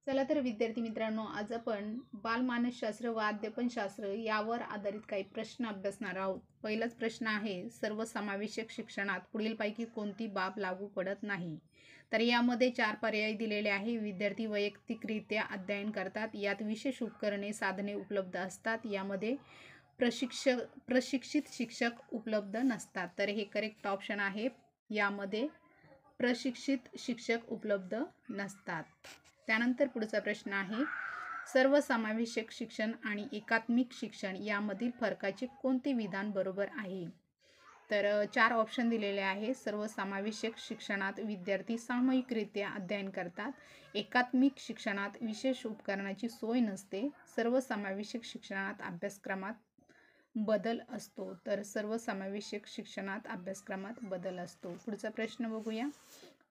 चला तर विद्यार्थी मित्रांनो, आज आपण बालमानसशास्त्र व अध्यापनशास्त्र यावर आधारित काही प्रश्न अभ्यासणार आहोत. पहिलाच प्रश्न आहे, सर्वसमावेशक शिक्षणात पुढीलपैकी कोणती बाब लागू पडत नाही? तर यामध्ये 4 पर्याय दिलेले आहे. विद्यार्थी वैयक्तिकरित्या अध्ययन करतात, यात विशेष उपकरणे साधने उपलब्ध असतात, यामध्ये प्रशिक्षित शिक्षक उपलब्ध नसतात. तर हे करेक्ट ऑप्शन आहे. यामध्ये प्रशिक्षित शिक्षक उपलब्ध नसतात. त्यानंतर पुढचा प्रश्न आहे, सर्वसमावेशक शिक्षण आणि एकात्मिक शिक्षण यामधील फरकाचे कोणते विधान बरोबर आहे? तर 4 ऑप्शन दिलेले आहे. सर्वसमावेशक शिक्षणात विद्यार्थी सामूहिकरित्या अध्ययन करतात, एकात्मिक शिक्षणात विशेष उपकरणाची सोय नसते, सर्वसमावेशक शिक्षणात अभ्यासक्रमात बदल असतो. तर सर्वसमावेशक शिक्षणात अभ्यासक्रमात बदल असतो. पुढचा प्रश्न बघूया,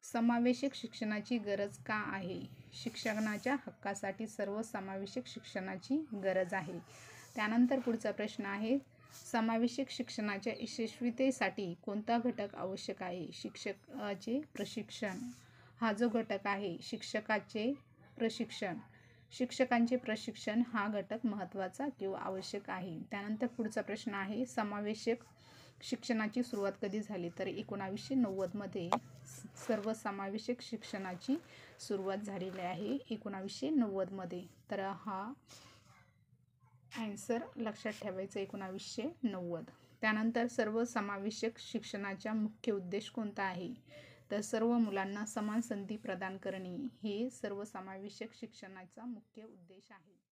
समावेशक शिक्षणाची गरज का आहे? शिक्षणाच्या हक्कासाठी सर्वसमावेशक शिक्षणाची गरज आहे. त्यानंतर पुढचा प्रश्न आहे, समावेशक शिक्षणाच्या यशस्वीतेसाठी कोणता घटक आवश्यक आहे? शिक्षकाचे प्रशिक्षण हा जो घटक आहे, शिक्षकांचे प्रशिक्षण हा घटक महत्त्वाचा किंवा आवश्यक आहे. त्यानंतर पुढचा प्रश्न आहे, समावेशक शिक्षणाची सुरुवात कधी झाली? तर 1990 मध्ये सर्वसमावेशक शिक्षणाची सुरुवात झालेली आहे, 1990 मध्ये. तर हा आन्सर लक्षात ठेवायचा, 1990. त्यानंतर सर्वसमावेशक शिक्षणाचा मुख्य उद्देश कोणता आहे? तर सर्व मुलांना समान संधी प्रदान करणे हे सर्वसमावेशक शिक्षणाचा मुख्य उद्देश आहे.